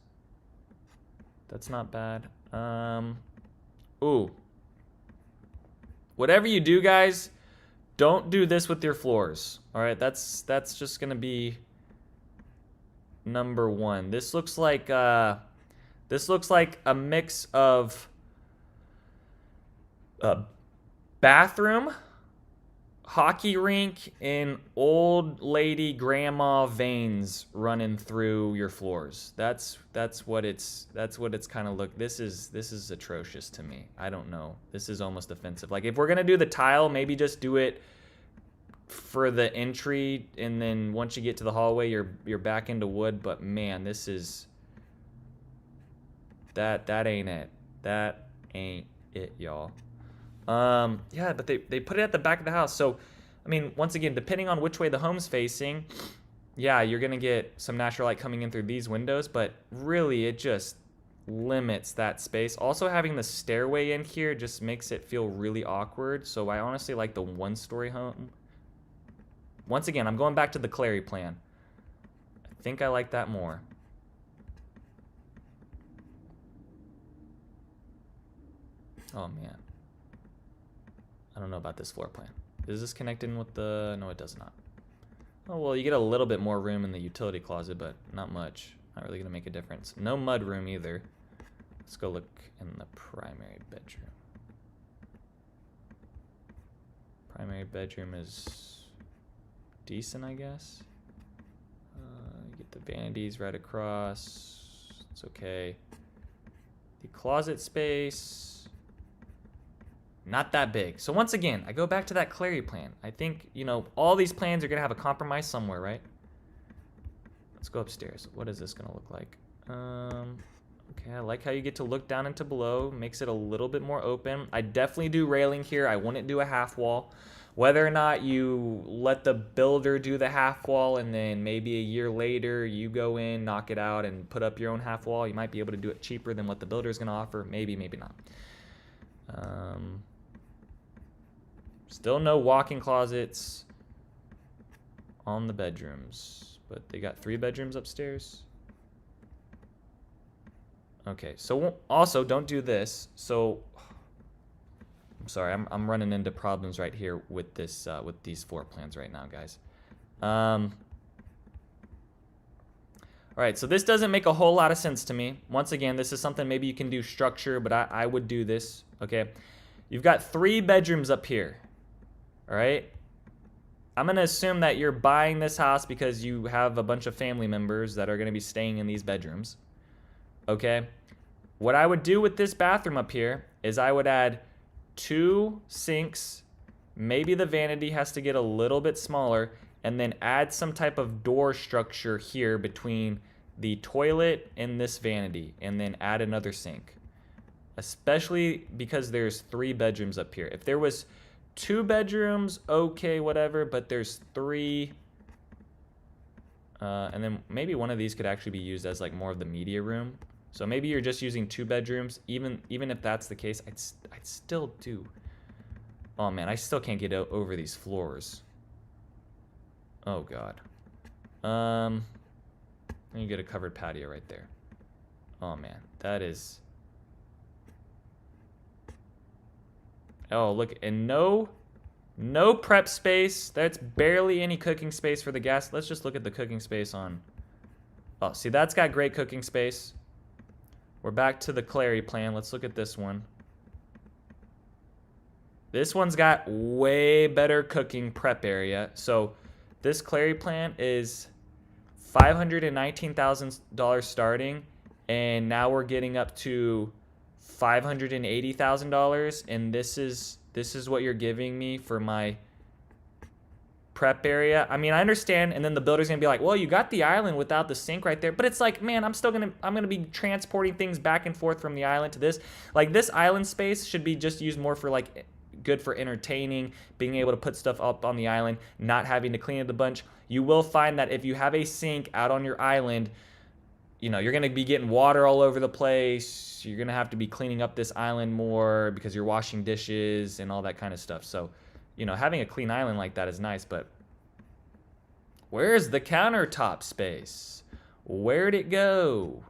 That's not bad. Ooh. Whatever you do, guys, don't do this with your floors. All right, that's just going to be number one. This looks like a mix of bathroom, hockey rink, and old lady grandma veins running through your floors. That's what it's kind of look. This is atrocious to me. I don't know. This is almost offensive. Like if we're gonna do the tile, maybe just do it for the entry, and then once you get to the hallway, you're back into wood. But man, this is that ain't it. That ain't it, y'all. Yeah, but they put it at the back of the house. So I mean, once again, depending on which way the home's facing, yeah, you're going to get some natural light coming in through these windows, but really it just limits that space. Also, having the stairway in here just makes it feel really awkward. So I honestly like the one-story home. Once again, I'm going back to the Clary plan. I think I like that more. Oh man, I don't know about this floor plan. Is this connected in with the, no it does not. Oh well, you get a little bit more room in the utility closet, but not much. Not really gonna make a difference. No mud room either. Let's go look in the primary bedroom. Primary bedroom is decent, I guess. You get the vanities right across. It's okay. The closet space, not that big. So once again, I go back to that Clary plan. I think, you know, all these plans are gonna have a compromise somewhere, right? Let's go upstairs. What is this gonna look like? Okay, I like how you get to look down into below. Makes it a little bit more open. I definitely do railing here. I wouldn't do a half wall. Whether or not you let the builder do the half wall and then maybe a year later you go in, knock it out, and put up your own half wall, you might be able to do it cheaper than what the builder is gonna offer. Maybe, maybe not. Still no walk-in closets on the bedrooms, but they got 3 bedrooms upstairs. Okay, so also don't do this. So I'm sorry, I'm running into problems right here with this with these floor plans right now, guys. All right, so this doesn't make a whole lot of sense to me. Once again, this is something maybe you can do structure, but I would do this. Okay, you've got 3 bedrooms up here. All right, I'm gonna assume that you're buying this house because you have a bunch of family members that are gonna be staying in these bedrooms. Okay, what I would do with this bathroom up here is I would add 2 sinks, maybe the vanity has to get a little bit smaller, and then add some type of door structure here between the toilet and this vanity, and then add another sink. Especially because there's 3 bedrooms up here. If there was 2 bedrooms, okay, whatever, but there's 3. And then maybe one of these could actually be used as like more of the media room. So maybe you're just using 2 bedrooms. Even if that's the case, I'd still do. Oh man, I still can't get over these floors. Oh god. And you get a covered patio right there. Oh man, that is. Oh look, and no prep space. That's barely any cooking space for the gas. Let's just look at the cooking space on. Oh, see, that's got great cooking space. We're back to the Clary plan. Let's look at this one. This one's got way better cooking prep area. So this Clary plan is $519,000 starting, and now we're getting up to $580,000, and this is what you're giving me for my prep area. I mean, I understand, and then the builder's gonna be like, well, you got the island without the sink right there, but it's like, man, I'm gonna be transporting things back and forth from the island to this. Like, this island space should be just used more for like good for entertaining, being able to put stuff up on the island, not having to clean it a bunch. You will find that if you have a sink out on your island, you know, you're gonna be getting water all over the place. You're gonna have to be cleaning up this island more because you're washing dishes and all that kind of stuff. So, you know, having a clean island like that is nice, but where's the countertop space? Where'd it go?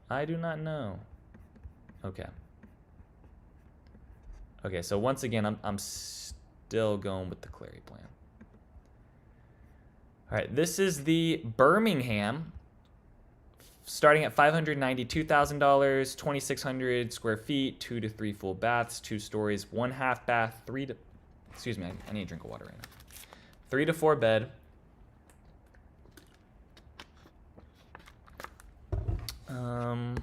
I do not know. Okay. Okay, so once again, I'm still going with the Clary plan. All right, this is the Birmingham, starting at $592,000, 2,600 square feet, 2 to 3 full baths, 2 stories, 1 half bath, 3 to, excuse me, I need a drink of water right now. 3 to 4 bed. Let's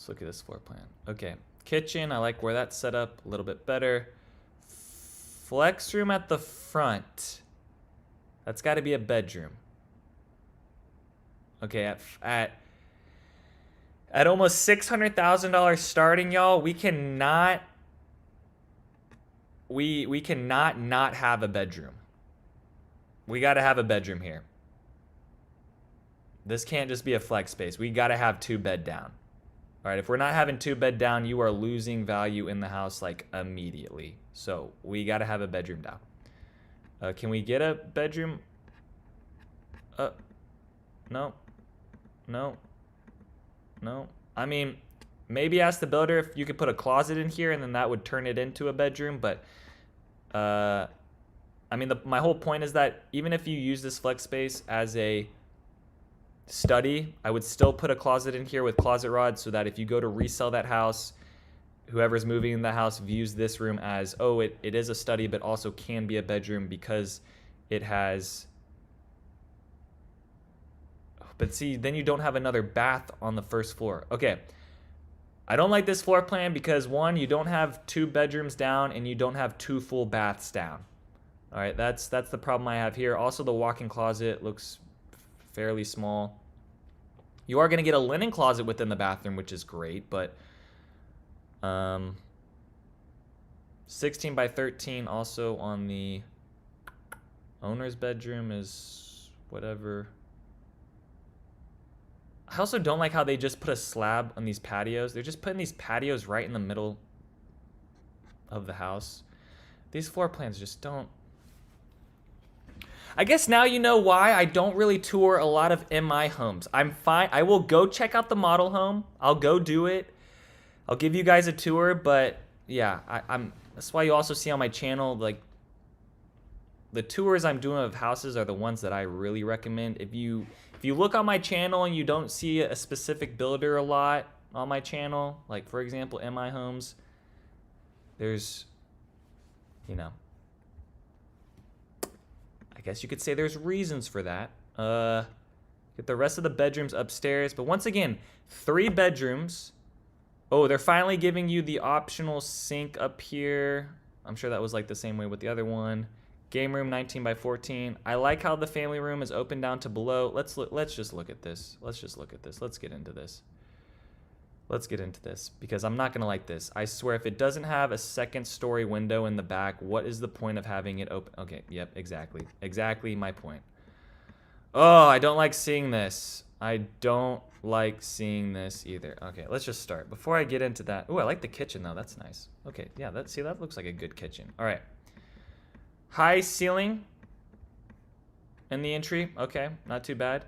look at this floor plan. Okay, kitchen, I like where that's set up a little bit better. Flex room at the front. That's got to be a bedroom. Okay, at almost $600,000 starting, y'all, we cannot we cannot not have a bedroom. We got to have a bedroom here. This can't just be a flex space. We got to have 2 bed down. All right, if we're not having 2 bed down, you are losing value in the house like immediately. So we got to have a bedroom down. Can we get a bedroom? No. I mean, maybe ask the builder if you could put a closet in here and then that would turn it into a bedroom. But I mean, my whole point is that even if you use this flex space as a study, I would still put a closet in here with closet rods so that if you go to resell that house, whoever's moving in the house views this room as, oh, it is a study, but also can be a bedroom because it has. But see, then you don't have another bath on the first floor. Okay. I don't like this floor plan because 1, you don't have 2 bedrooms down and you don't have 2 full baths down. All right, that's the problem I have here. Also, the walk-in closet looks fairly small. You are going to get a linen closet within the bathroom, which is great, but 16 by 13 also on the owner's bedroom is whatever. I also don't like how they just put a slab on these patios. They're just putting these patios right in the middle of the house. These floor plans just don't. I guess now you know why I don't really tour a lot of MI homes. I'm fine. I will go check out the model home. I'll go do it. I'll give you guys a tour, but yeah, that's why you also see on my channel, like, the tours I'm doing of houses are the ones that I really recommend. If you look on my channel and you don't see a specific builder a lot on my channel, like for example, MI Homes, there's, you know, I guess you could say there's reasons for that. Get the rest of the bedrooms upstairs, but once again, 3 bedrooms. Oh, they're finally giving you the optional sink up here. I'm sure that was like the same way with the other one. Game room 19 by 14. I like how the family room is open down to below. Let's just look at this. Let's get into this. Because I'm not gonna like this. I swear, if it doesn't have a 2nd story window in the back, what is the point of having it open? Okay, yep, exactly my point. Oh, I don't like seeing this. I don't like seeing this either. Okay, let's just start. Before I get into that, oh, I like the kitchen though. That's nice. Okay, yeah, that looks like a good kitchen. All right. High ceiling in the entry. Okay, not too bad.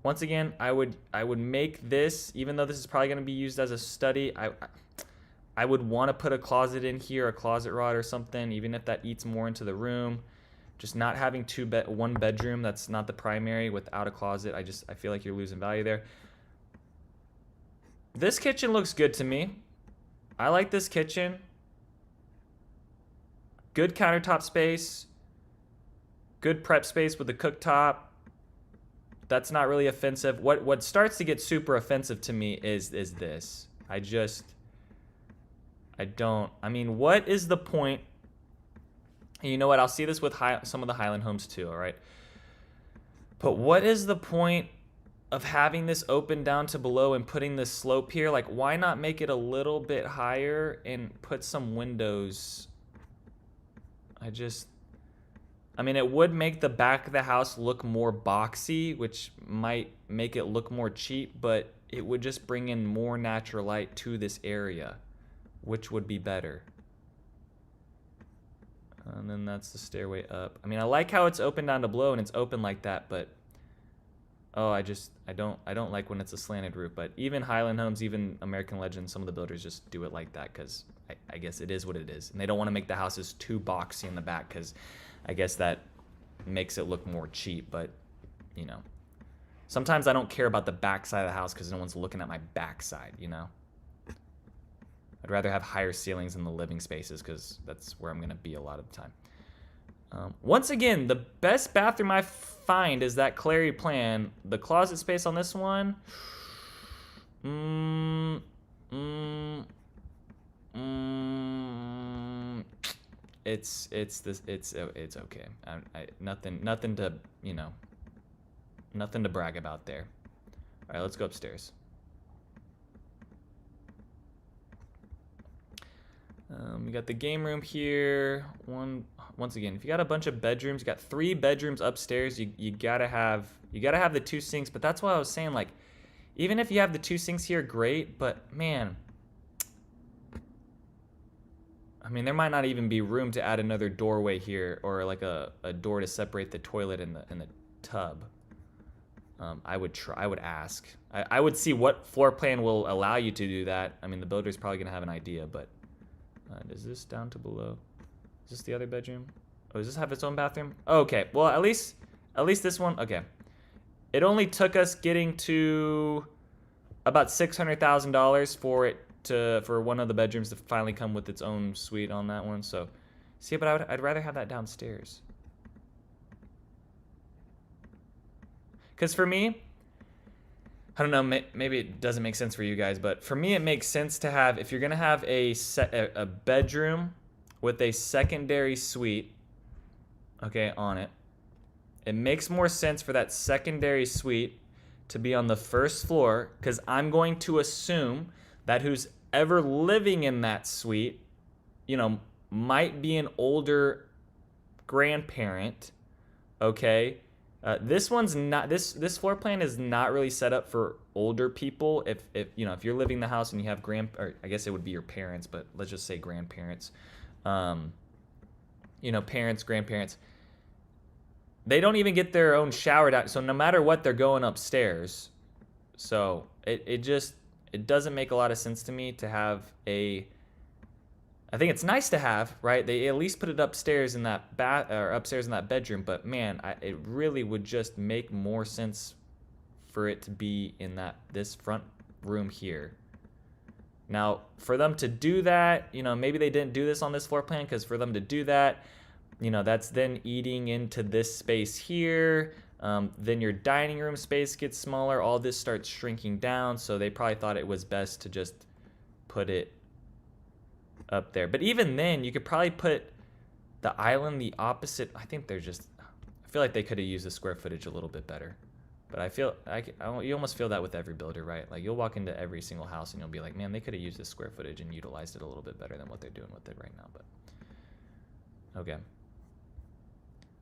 Once again, I would make this, even though this is probably going to be used as a study, I would want to put a closet in here, a closet rod or something, even if that eats more into the room. Just not having 1 bedroom, that's not the primary, without a closet. I feel like you're losing value there. This kitchen looks good to me. I like this kitchen. Good countertop space. Good prep space with the cooktop. That's not really offensive. What starts to get super offensive to me is this. I mean, what is the point? And you know what? I'll see this with some of the Highland homes too, all right? But what is the point of having this open down to below and putting this slope here? Like, why not make it a little bit higher and put some windows? I mean, it would make the back of the house look more boxy, which might make it look more cheap, but it would just bring in more natural light to this area, which would be better. And then that's the stairway up. I mean, I like how it's open down to below and it's open like that, but oh, I don't like when it's a slanted roof. But even Highland Homes, even American Legend, some of the builders just do it like that because I guess it is what it is. And they don't want to make the houses too boxy in the back because I guess that makes it look more cheap. But, you know, sometimes I don't care about the back side of the house because no one's looking at my back side, you know. I'd rather have higher ceilings in the living spaces because that's where I'm going to be a lot of the time. Once again, the best bathroom I find is that Clary plan. The closet space on this one, it's okay. Nothing to, you know, nothing to brag about there. All right, let's go upstairs. You got the game room here. Once again, if you got a bunch of bedrooms, you got 3 bedrooms upstairs. You gotta have the 2 sinks. But that's why I was saying, like, even if you have the 2 sinks here, great. But man, I mean, there might not even be room to add another doorway here, or like a door to separate the toilet and the tub. I would ask. I would see what floor plan will allow you to do that. I mean, the builder's probably gonna have an idea, but is this down to below? Is this the other bedroom? Oh, does this have its own bathroom? Oh, okay. Well, at least this one. Okay. It only took us getting to about $600,000 for one of the bedrooms to finally come with its own suite on that one. So, see, but I'd rather have that downstairs. Because for me, I don't know, maybe it doesn't make sense for you guys, but for me it makes sense to have, if you're going to have a bedroom with a secondary suite, okay, on it, it makes more sense for that secondary suite to be on the first floor, because I'm going to assume that who's ever living in that suite, you know, might be an older grandparent, okay? This one's not, this floor plan is not really set up for older people. If you know, if you're living in the house and you have or I guess it would be your parents, but let's just say grandparents. You know, parents, grandparents. They don't even get their own shower down, so no matter what, they're going upstairs. So it doesn't make a lot of sense to me to have I think it's nice to have, right? They at least put it upstairs in that upstairs in that bedroom, but man, it really would just make more sense for it to be in this front room here. Now, for them to do that, you know, maybe they didn't do this on this floor plan, because for them to do that, you know, that's then eating into this space here. Then your dining room space gets smaller. All this starts shrinking down, so they probably thought it was best to just put it up there. But even then, you could probably put the island the opposite. I feel like they could have used the square footage a little bit better. But you almost feel that with every builder, right? Like, you'll walk into every single house and you'll be like, man, they could have used this square footage and utilized it a little bit better than what they're doing with it right now. But okay,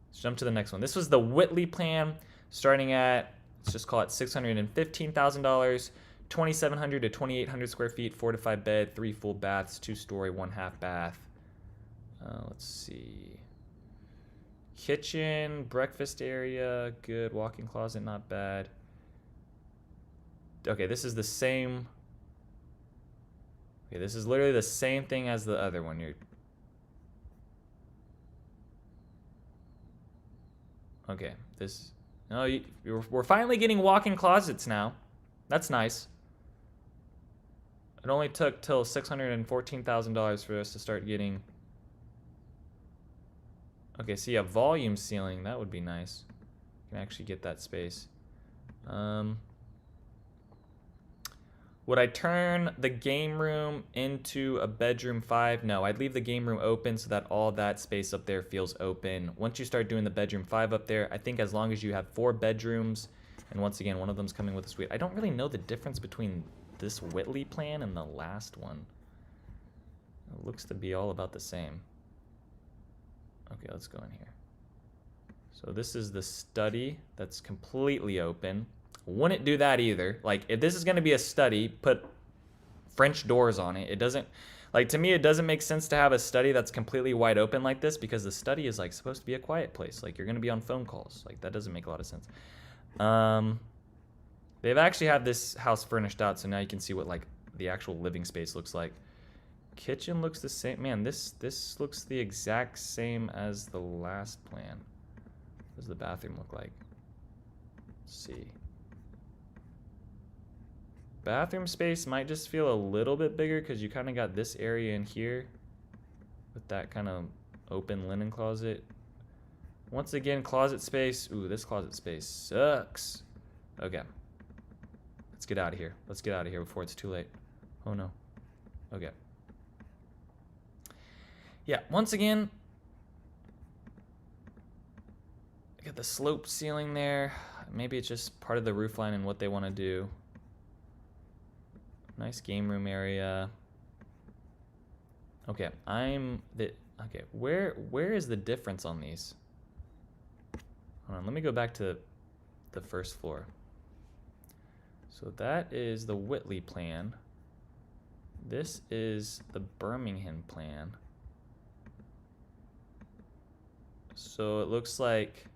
let's jump to the next one. This was the Whitley plan, starting at, let's just call it $615,000. 2,700 to 2,800 square feet, 4 to 5 bed, 3 full baths, 2-story, 1 half bath. Let's see. Kitchen, breakfast area, good. Walk-in closet, not bad. Okay, this is the same. Okay, this is literally the same thing as the other one. Okay, this. No, we're finally getting walk-in closets now. That's nice. It only took till $614,000 for us to start getting. Okay, so yeah, volume ceiling, that would be nice. You can actually get that space. Would I turn the game room into a bedroom 5? No, I'd leave the game room open so that all that space up there feels open. Once you start doing the bedroom 5 up there, I think as long as you have 4 bedrooms, and once again, one of them's coming with a suite. I don't really know the difference between this Whitley plan and the last one. It looks to be all about the same. Okay, let's go in here. So this is the study that's completely open. Wouldn't do that either. Like, if this is going to be a study, put French doors on it. It doesn't, like, to me, it doesn't make sense to have a study that's completely wide open like this, because the study is, like, supposed to be a quiet place. Like, you're going to be on phone calls. Like, that doesn't make a lot of sense. They've actually had this house furnished out, so now you can see what, like, the actual living space looks like. Kitchen looks the same. Man, this looks the exact same as the last plan. What does the bathroom look like? Let's see. Bathroom space might just feel a little bit bigger because you kind of got this area in here with that kind of open linen closet. Once again, closet space. Ooh, this closet space sucks. Okay. Let's get out of here. Let's get out of here before it's too late. Oh no. Okay. Yeah, once again, I got the slope ceiling there. Maybe it's just part of the roof line and what they want to do. Nice game room area. Okay, okay, where is the difference on these? Hold on, let me go back to the first floor. So that is the Whitley plan. This is the Birmingham plan. So it looks like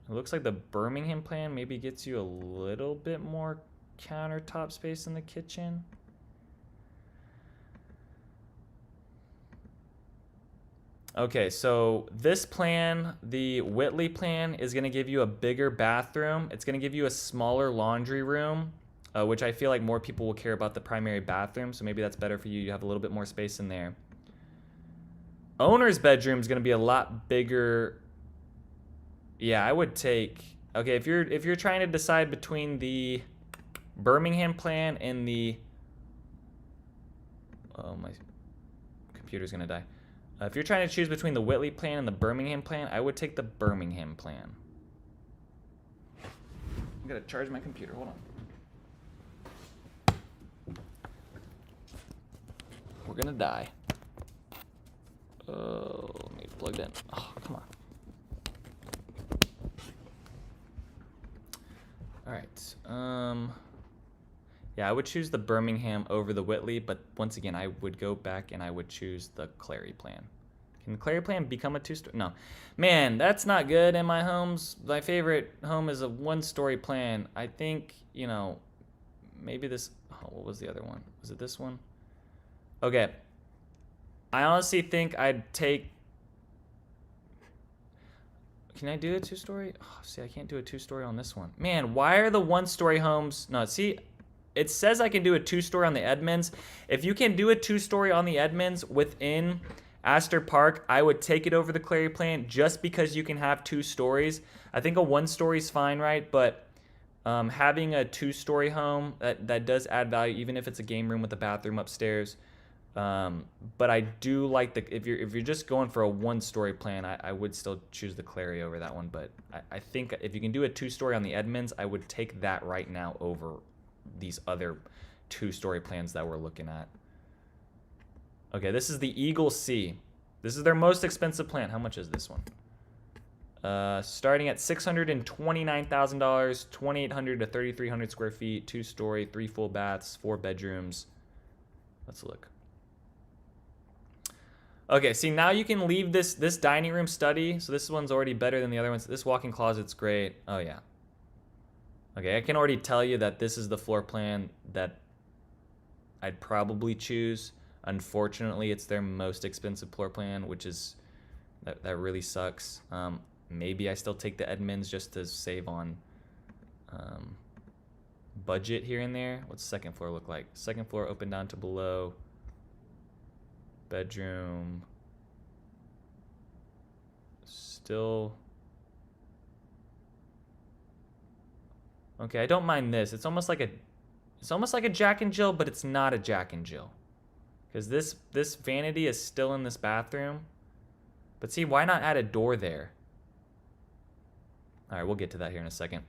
the Birmingham plan maybe gets you a little bit more countertop space in the kitchen. Okay, so this plan, the Whitley plan, is gonna give you a bigger bathroom. It's gonna give you a smaller laundry room, which I feel like more people will care about the primary bathroom, so maybe that's better for you. You have a little bit more space in there. Owner's bedroom is gonna be a lot bigger. Yeah, I would take, okay, if you're trying to decide between the Birmingham plan and the, oh, my computer's gonna die. If you're trying to choose between the Whitley plan and the Birmingham plan, I would take the Birmingham plan. I gotta charge my computer, hold on. We're gonna die. Oh, let me plug it in. Oh, come on. All right. Yeah, I would choose the Birmingham over the Whitley, but once again, I would go back and I would choose the Clary plan. Can the Clary plan become a two-story? No. Man, that's not good in my homes. My favorite home is a one-story plan. I think, you know, maybe this, oh, what was the other one? Was it this one? Okay. I honestly think I'd take, can I do a two-story? Oh, see, I can't do a two-story on this one. Man, why are the one-story homes? No, see, it says I can do a two-story on the Edmonds. If you can do a two-story on the Edmonds within Aster Park, I would take it over the Clary plan just because you can have two stories. I think a one-story is fine, right? But having a two-story home, that does add value, even if it's a game room with a bathroom upstairs. But I do like if you're just going for a one-story plan, I would still choose the Clary over that one. But I think if you can do a two-story on the Edmonds, I would take that right now over these other two-story plans that we're looking at. Okay, this is the Eagle C. This is their most expensive plan. How much is this one? Starting at $629,000, 2,800 to 3,300 square feet, two-story, 3 full baths, 4 bedrooms. Let's look. Okay, see, now you can leave this dining room study. So this one's already better than the other ones. This walk-in closet's great. Oh, yeah. Okay, I can already tell you that this is the floor plan that I'd probably choose. Unfortunately, it's their most expensive floor plan, which is, that really sucks. Maybe I still take the Edmonds just to save on budget here and there. What's the second floor look like? Second floor open down to below. Bedroom. Still. Okay, I don't mind this. It's almost like a Jack and Jill, but it's not a Jack and Jill. Because this vanity is still in this bathroom. But see, why not add a door there? All right, we'll get to that here in a second.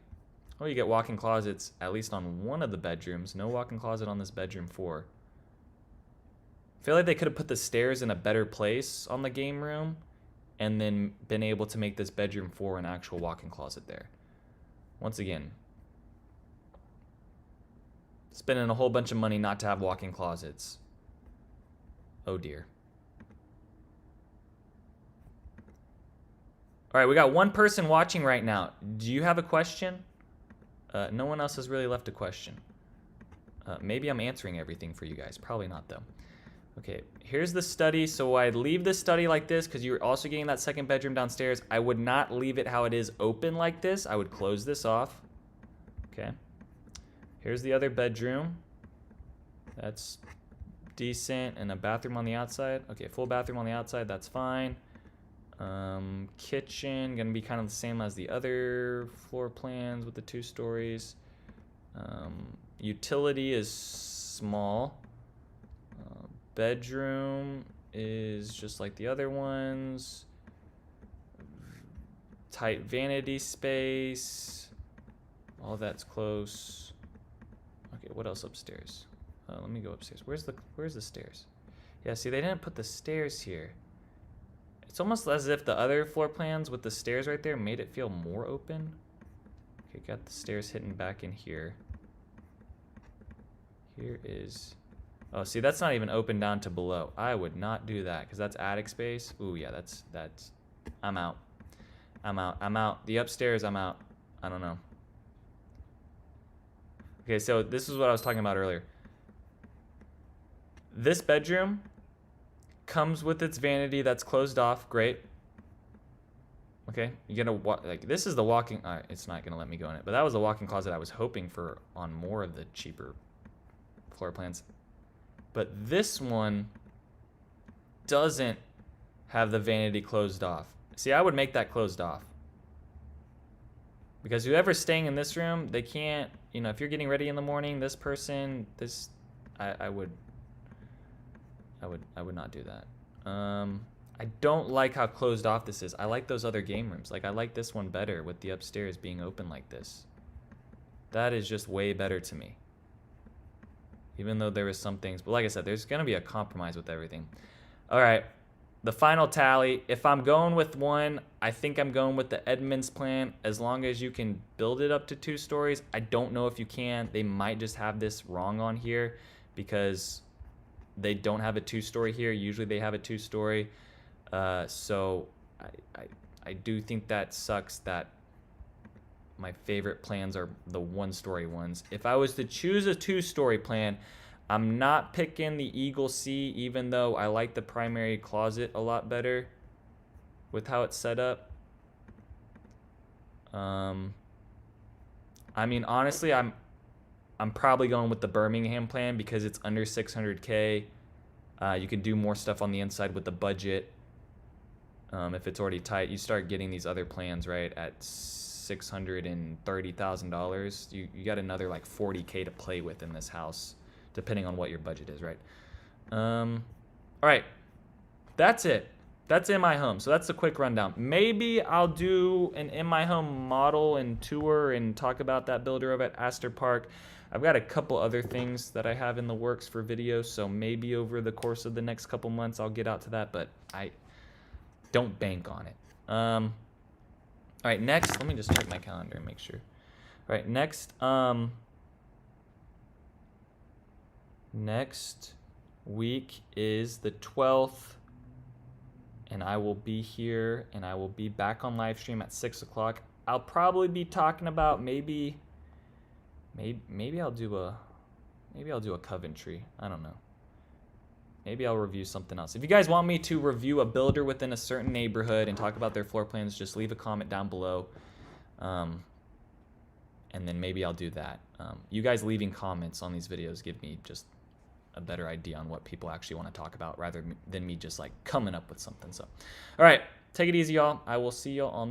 Oh, you get walk-in closets, at least on one of the bedrooms. No walk-in closet on this bedroom 4. I feel like they could have put the stairs in a better place on the game room and then been able to make this bedroom 4 an actual walk-in closet there. Once again, spending a whole bunch of money not to have walk-in closets. Oh dear. All right, we got one person watching right now. Do you have a question? No one else has really left a question. Maybe I'm answering everything for you guys. Probably not, though. Okay, here's the study. So I'd leave the study like this because you're also getting that second bedroom downstairs. I would not leave it how it is open like this. I would close this off. Okay. Here's the other bedroom. That's decent. And a bathroom on the outside. Okay, full bathroom on the outside. That's fine. Kitchen, gonna be kind of the same as the other floor plans with the 2 stories. Utility is small. Bedroom is just like the other ones. Tight vanity space. All that's close. Okay, what else upstairs? Let me go upstairs. Where's the stairs? Yeah, see, they didn't put the stairs here. It's almost as if the other floor plans with the stairs right there made it feel more open. Okay, got the stairs hidden back in here. Here is... Oh, see, that's not even open down to below. I would not do that because that's attic space. Ooh, yeah, that's... I'm out. I'm out. The upstairs, I'm out. I don't know. Okay, so this is what I was talking about earlier. This bedroom comes with its vanity that's closed off. Great. Okay, you get a like this is the walking. It's not gonna let me go in it, but that was the walk-in closet I was hoping for on more of the cheaper floor plans. But this one doesn't have the vanity closed off. See, I would make that closed off because whoever's staying in this room, they can't. You know, if you're getting ready in the morning, this person, this, I would not do that. I don't like how closed off this is. I like those other game rooms. Like, I like this one better with the upstairs being open like this. That is just way better to me. Even though there was some things, but like I said, there's gonna be a compromise with everything. All right, the final tally. If I'm going with one, I think I'm going with the Edmonds plan. As long as you can build it up to 2 stories. I don't know if you can. They might just have this wrong on here because they don't have a 2-story here. Usually they have a 2-story. So I do think that sucks that my favorite plans are the 1-story ones. If I was to choose a 2-story plan, I'm not picking the Eagle C, even though I like the primary closet a lot better with how it's set up. I mean, honestly, I'm probably going with the Birmingham plan because it's under 600K. You can do more stuff on the inside with the budget. If it's already tight, you start getting these other plans, right, at $630,000. You got another like 40K to play with in this house, depending on what your budget is, right? All right, that's it. That's In My Home. So that's a quick rundown. Maybe I'll do an In My Home model and tour and talk about that builder over at Aster Park. I've got a couple other things that I have in the works for videos, so maybe over the course of the next couple months I'll get out to that, but I don't bank on it. All right, next, let me just check my calendar and make sure. All right, next week is the 12th, and I will be here, and I will be back on live stream at 6 o'clock. I'll probably be talking about maybe I'll do a Coventry. I don't know. Maybe I'll review something else. If you guys want me to review a builder within a certain neighborhood and talk about their floor plans, just leave a comment down below. And then maybe I'll do that. You guys leaving comments on these videos give me just a better idea on what people actually want to talk about rather than me just like coming up with something. So, all right, take it easy, y'all. I will see y'all on